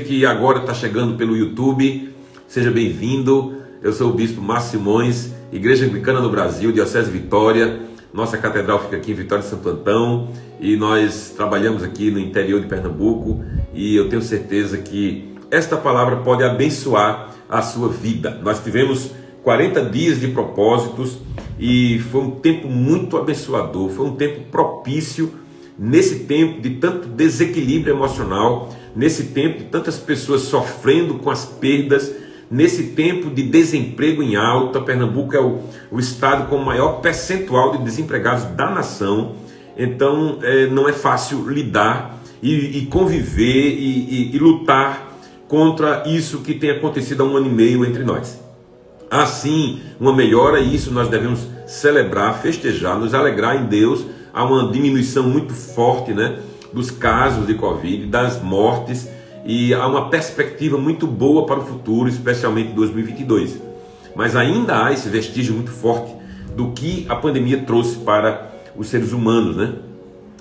Que agora está chegando pelo YouTube, seja bem-vindo. Eu sou o Bispo Márcio Simões, Igreja Anglicana no Brasil, Diocese Vitória. Nossa catedral fica aqui em Vitória de Santo Antão e nós trabalhamos aqui no interior de Pernambuco e eu tenho certeza que esta palavra pode abençoar a sua vida. Nós tivemos 40 dias de propósitos e foi um tempo muito abençoador, foi um tempo propício. Nesse tempo de tanto desequilíbrio emocional, nesse tempo de tantas pessoas sofrendo com as perdas, nesse tempo de desemprego em alta, Pernambuco é o estado com o maior percentual de desempregados da nação. Então não é fácil lidar e conviver e lutar contra isso que tem acontecido há 1 ano e meio entre nós. Há sim uma melhora e isso nós devemos celebrar, festejar, nos alegrar em Deus. Há uma diminuição muito forte, dos casos de Covid, das mortes, e há uma perspectiva muito boa para o futuro, especialmente 2022. Mas ainda há esse vestígio muito forte do que a pandemia trouxe para os seres humanos,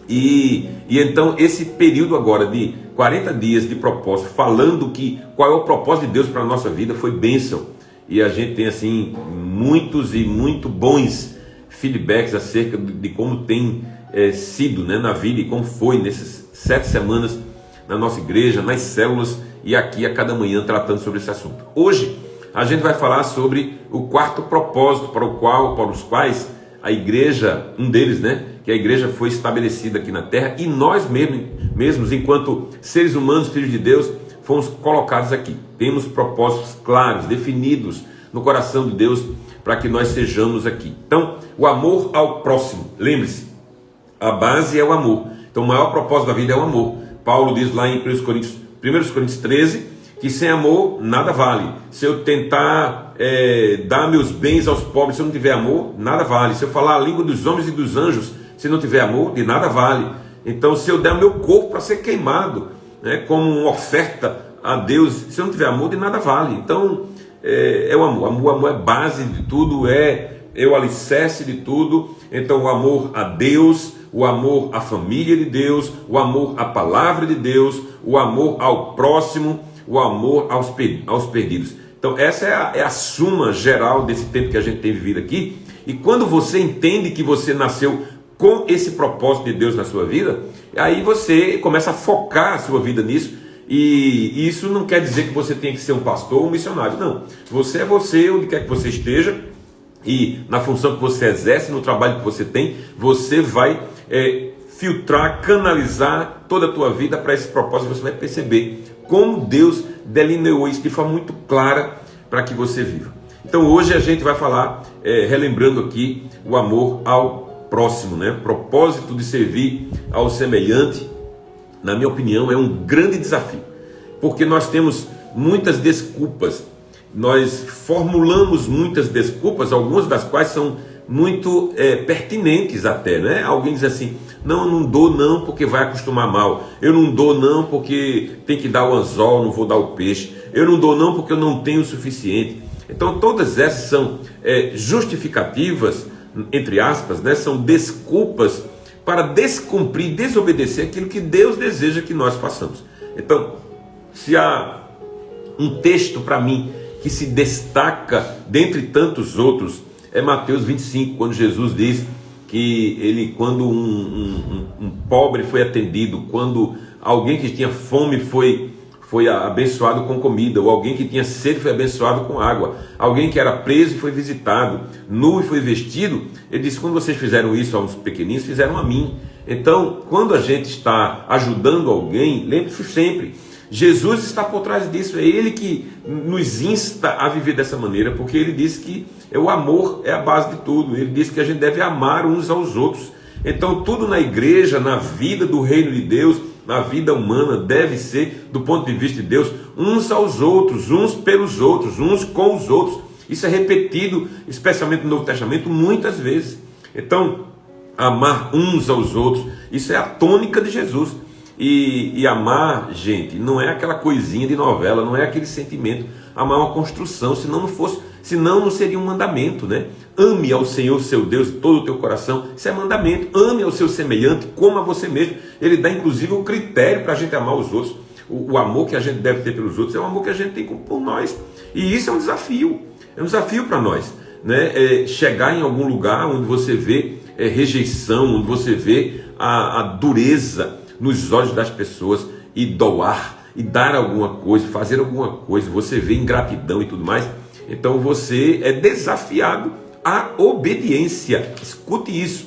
E então esse período agora de 40 dias de propósito, falando qual é o propósito de Deus para a nossa vida, foi bênção. E a gente tem assim muitos e muito bons feedbacks acerca de como tem sido na vida e como foi nessas 7 semanas na nossa igreja, nas células e aqui a cada manhã tratando sobre esse assunto. Hoje a gente vai falar sobre o quarto propósito para os quais a igreja, um deles, que a igreja foi estabelecida aqui na terra e nós mesmos enquanto seres humanos, filhos de Deus, fomos colocados aqui. Temos propósitos claros, definidos no coração de Deus para que nós sejamos aqui. Então, o amor ao próximo. Lembre-se, a base é o amor. Então, o maior propósito da vida é o amor. Paulo diz lá em 1 Coríntios 13, que sem amor nada vale. Se eu tentar dar meus bens aos pobres, se eu não tiver amor, nada vale. Se eu falar a língua dos homens e dos anjos, se não tiver amor, de nada vale. Então, se eu der o meu corpo para ser queimado, como uma oferta a Deus, se eu não tiver amor, de nada vale. Então, é o amor. O amor é base de tudo, é o alicerce de tudo. Então o amor a Deus, o amor à família de Deus, o amor à palavra de Deus, o amor ao próximo, o amor aos perdidos. Então essa é a suma geral desse tempo que a gente tem vivido aqui. E quando você entende que você nasceu com esse propósito de Deus na sua vida, aí você começa a focar a sua vida nisso. E isso não quer dizer que você tenha que ser um pastor ou um missionário, não. Você é você, onde quer que você esteja, e na função que você exerce, no trabalho que você tem, você vai filtrar, canalizar toda a tua vida para esse propósito. Você vai perceber como Deus delineou isso de forma muito clara para que você viva. Então hoje a gente vai falar, relembrando aqui, o amor ao próximo, propósito de servir ao semelhante. Na minha opinião, é um grande desafio, porque nós temos muitas desculpas, nós formulamos muitas desculpas, algumas das quais são muito pertinentes até, Alguém diz assim, não, eu não dou não porque vai acostumar mal, eu não dou não porque tem que dar o anzol, não vou dar o peixe, eu não dou não porque eu não tenho o suficiente. Então todas essas são justificativas, entre aspas, são desculpas para descumprir, desobedecer aquilo que Deus deseja que nós façamos. Então, se há um texto para mim que se destaca dentre tantos outros, é Mateus 25, quando Jesus diz que quando um pobre foi atendido, quando alguém que tinha fome foi abençoado com comida, ou alguém que tinha sede foi abençoado com água, alguém que era preso e foi visitado, nu e foi vestido, ele disse, quando vocês fizeram isso aos pequeninos, fizeram a mim. Então, quando a gente está ajudando alguém, lembre-se sempre, Jesus está por trás disso, é Ele que nos insta a viver dessa maneira, porque Ele disse que o amor é a base de tudo, Ele disse que a gente deve amar uns aos outros. Então tudo na igreja, na vida do reino de Deus, na vida humana, deve ser, do ponto de vista de Deus, uns aos outros, uns pelos outros, uns com os outros. Isso é repetido, especialmente no Novo Testamento, muitas vezes. Então, amar uns aos outros, isso é a tônica de Jesus. E amar, gente, não é aquela coisinha de novela, não é aquele sentimento. Amar é uma construção, senão não seria um mandamento, Ame ao Senhor seu Deus de todo o teu coração, isso é mandamento. Ame ao seu semelhante como a você mesmo. Ele dá inclusive um critério para a gente amar os outros. O amor que a gente deve ter pelos outros é o amor que a gente tem por nós. E isso é um desafio para nós, né? Chegar em algum lugar onde você vê rejeição, onde você vê a dureza nos olhos das pessoas, e doar, e dar alguma coisa, fazer alguma coisa, você vê ingratidão e tudo mais. Então você é desafiado à obediência. Escute isso.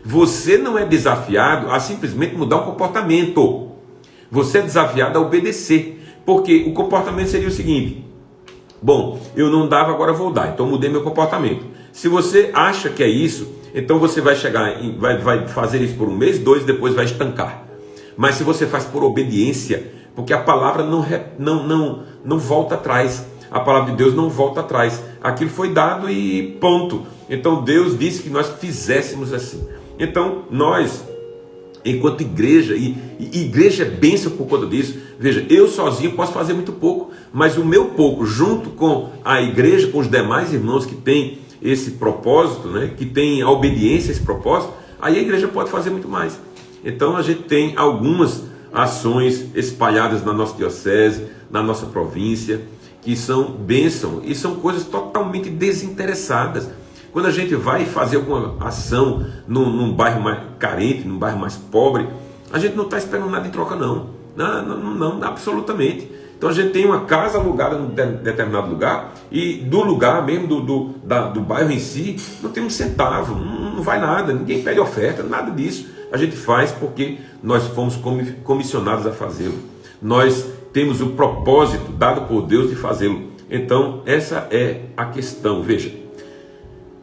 Você não é desafiado a simplesmente mudar um comportamento. Você é desafiado a obedecer. Porque o comportamento seria o seguinte: bom, eu não dava, agora vou dar, então mudei meu comportamento. Se você acha que é isso, então você vai chegar, vai fazer isso por um mês, 2, depois vai estancar. Mas se você faz por obediência, porque a palavra não volta atrás. A palavra de Deus não volta atrás. Aquilo foi dado e ponto. Então Deus disse que nós fizéssemos assim. Então nós, enquanto igreja, e igreja é bênção por conta disso. Veja, eu sozinho posso fazer muito pouco, mas o meu pouco, junto com a igreja, com os demais irmãos que têm esse propósito, né, que têm a obediência a esse propósito, aí a igreja pode fazer muito mais. Então a gente tem algumas ações espalhadas na nossa diocese, na nossa província, que são bênção e são coisas totalmente desinteressadas. Quando a gente vai fazer alguma ação num bairro mais carente, num bairro mais pobre, a gente não está esperando nada em troca, não, absolutamente. Então a gente tem uma casa alugada em determinado lugar, e do lugar mesmo, do bairro em si, não tem um centavo, não vai nada, ninguém pede oferta, nada disso. A gente faz porque nós fomos comissionados a fazê-lo. Nós temos o propósito dado por Deus de fazê-lo. Então essa é a questão. Veja,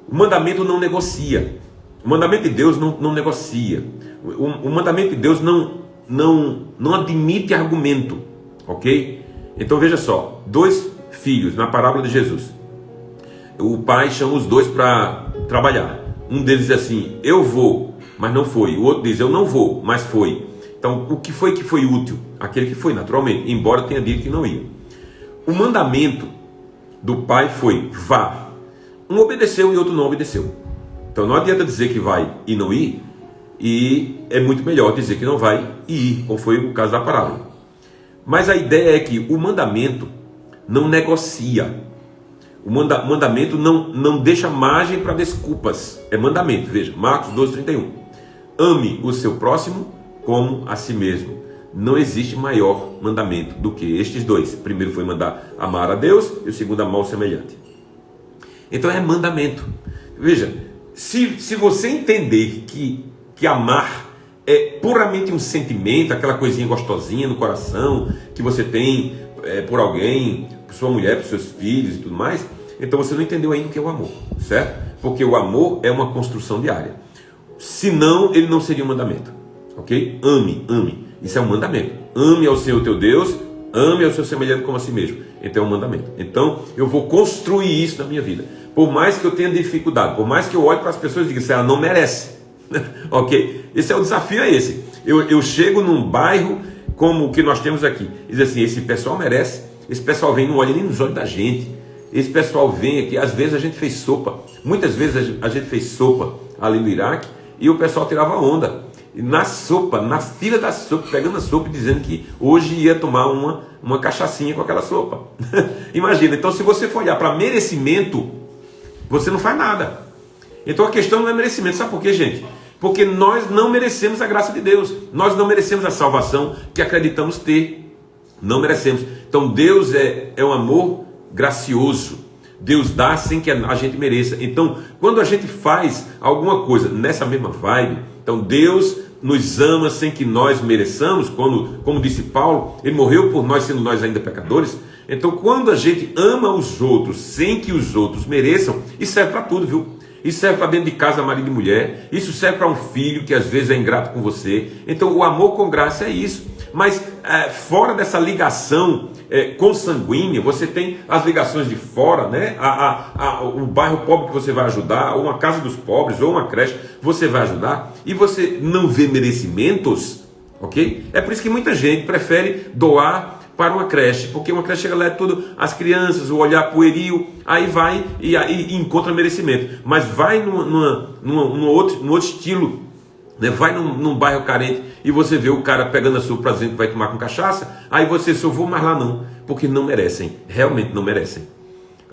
o mandamento não negocia. O mandamento de Deus não negocia. O mandamento de Deus não admite argumento, ok? Então veja só, 2 filhos na parábola de Jesus. O pai chama os 2 para trabalhar. Um deles diz assim: eu vou, mas não foi. O outro diz: eu não vou, mas foi. Então o que foi útil? Aquele que foi, naturalmente, embora tenha dito que não ia. O mandamento do pai foi: vá. Um obedeceu e outro não obedeceu. Então não adianta dizer que vai e não ir, e é muito melhor dizer que não vai e ir, como foi o caso da parábola. Mas a ideia é que o mandamento não negocia. O mandamento não deixa margem para desculpas. É mandamento, veja, Marcos 12:31. Ame o seu próximo como a si mesmo. Não existe maior mandamento do que estes 2. O primeiro foi mandar amar a Deus, e o segundo amar o semelhante. Então é mandamento. Veja, se você entender que amar é puramente um sentimento, aquela coisinha gostosinha no coração que você tem por alguém, por sua mulher, por seus filhos e tudo mais, então você não entendeu ainda o que é o amor, certo? Porque o amor é uma construção diária. Senão ele não seria um mandamento, ok? Ame. Isso é um mandamento. Ame ao Senhor teu Deus, ame ao seu semelhante como a si mesmo. Então é um mandamento. Então eu vou construir isso na minha vida. Por mais que eu tenha dificuldade, por mais que eu olhe para as pessoas e diga assim: ela não merece. Ok? Esse é o desafio, é esse. Eu chego num bairro como o que nós temos aqui, e diz assim: esse pessoal merece. Esse pessoal vem, não olha nem nos olhos da gente. Esse pessoal vem aqui, às vezes a gente fez sopa, muitas vezes a gente fez sopa ali no Iraque, e o pessoal tirava onda. E na sopa, na fila da sopa, pegando a sopa e dizendo que hoje ia tomar uma cachaçinha com aquela sopa. Imagina, então se você for olhar para merecimento, você não faz nada. Então a questão não é merecimento. Sabe por quê, gente? Porque nós não merecemos a graça de Deus. Nós não merecemos a salvação que acreditamos ter. Não merecemos. Então Deus é um amor gracioso. Deus dá sem que a gente mereça. Então quando a gente faz alguma coisa nessa mesma vibe, então Deus nos ama sem que nós mereçamos. Como disse Paulo, Ele morreu por nós sendo nós ainda pecadores. Então quando a gente ama os outros sem que os outros mereçam, isso serve para tudo, viu? Isso serve para dentro de casa, marido e mulher. Isso serve para um filho que às vezes é ingrato com você. Então o amor com graça é isso. Mas fora dessa ligação consanguínea, você tem as ligações de fora, né? O bairro pobre que você vai ajudar, ou uma casa dos pobres, ou uma creche, você vai ajudar, e você não vê merecimentos, ok? É por isso que muita gente prefere doar para uma creche, porque uma creche chega lá, é tudo as crianças, o olhar pueril, aí vai e encontra merecimento. Mas vai num outro estilo né? Vai num bairro carente e você vê o cara pegando a sua para dizer que vai tomar com cachaça, aí você só vou mais lá não, porque não merecem, realmente não merecem.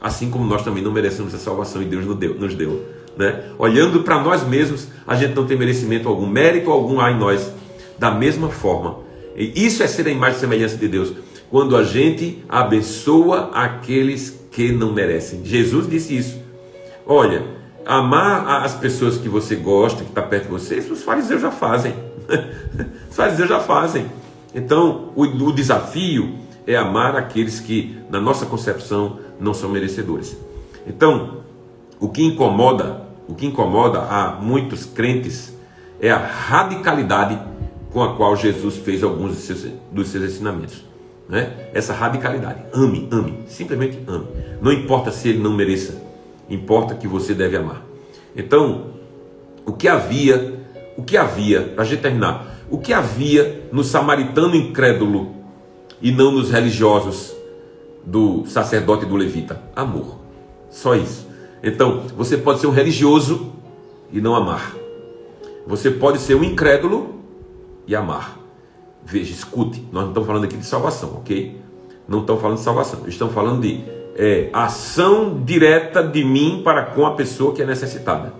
Assim como nós também não merecemos a salvação e Deus nos deu, né? Olhando para nós mesmos, a gente não tem merecimento algum, mérito algum há em nós. Da mesma forma, e isso é ser a imagem e semelhança de Deus, quando a gente abençoa aqueles que não merecem. Jesus disse isso. Olha, amar as pessoas que você gosta, que está perto de você, isso os fariseus já fazem. Os fariseus já fazem. Então, o desafio é amar aqueles que, na nossa concepção, não são merecedores. Então, o que incomoda a muitos crentes é a radicalidade com a qual Jesus fez alguns dos seus ensinamentos, né? Essa radicalidade. Ame, simplesmente ame. Não importa se ele não mereça, importa que você deve amar. Então, o que havia, para a gente terminar, o que havia no samaritano incrédulo e não nos religiosos do sacerdote e do levita? Amor. Só isso. Então, você pode ser um religioso e não amar. Você pode ser um incrédulo e amar. Veja, escute, nós não estamos falando aqui de salvação, ok? Não estamos falando de salvação, estamos falando de ação direta de mim para com a pessoa que é necessitada,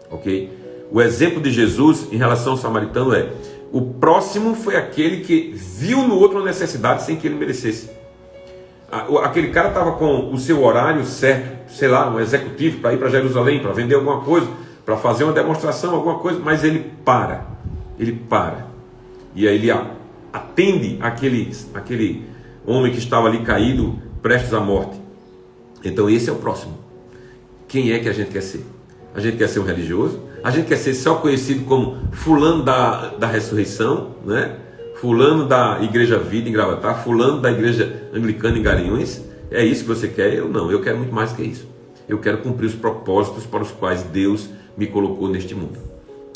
ok? O exemplo de Jesus em relação ao samaritano é: o próximo foi aquele que viu no outro uma necessidade sem que ele merecesse. Aquele cara estava com o seu horário certo, sei lá, um executivo para ir para Jerusalém, para vender alguma coisa, para fazer uma demonstração, alguma coisa, mas ele para, e aí ele atende aquele homem que estava ali caído, prestes à morte. Então esse é o próximo. Quem é que a gente quer ser? A gente quer ser um religioso? A gente quer ser só conhecido como fulano da ressurreição, né? Fulano da Igreja Vida em Gravatá, fulano da Igreja Anglicana em Garanhuns? É isso que você quer? Eu não, eu quero muito mais que isso. Eu quero cumprir os propósitos para os quais Deus me colocou neste mundo.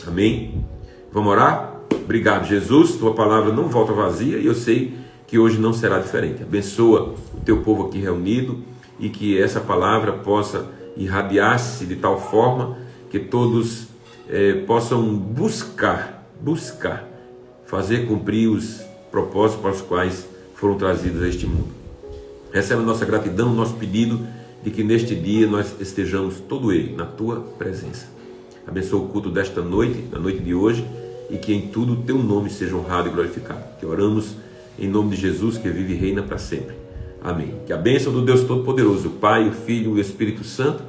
Amém? Vamos orar? Obrigado, Jesus, tua palavra não volta vazia e eu sei que hoje não será diferente. Abençoa o teu povo aqui reunido e que essa palavra possa irradiar-se de tal forma que todos possam buscar fazer cumprir os propósitos para os quais foram trazidos a este mundo. Recebe a nossa gratidão, o nosso pedido de que neste dia nós estejamos todo ele na tua presença. Abençoa o culto desta noite, na noite de hoje, e que em tudo o teu nome seja honrado e glorificado. Que oramos em nome de Jesus, que vive e reina para sempre. Amém. Que a bênção do Deus Todo-Poderoso, o Pai, o Filho e o Espírito Santo,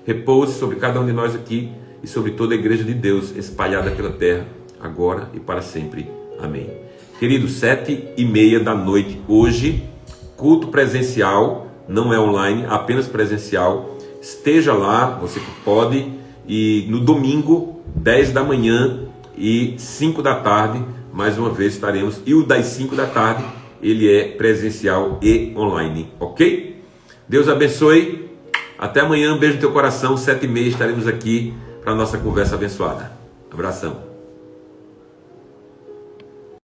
repouse sobre cada um de nós aqui e sobre toda a igreja de Deus espalhada pela terra, agora e para sempre. Amém. Queridos, 7h30 da noite, hoje, culto presencial, não é online, apenas presencial. Esteja lá, você que pode, e no domingo, 10 da manhã e 5 da tarde, mais uma vez estaremos, e o das 5 da tarde, ele é presencial e online, ok? Deus abençoe, até amanhã, um beijo no teu coração, 7h30 estaremos aqui para a nossa conversa abençoada. Abração.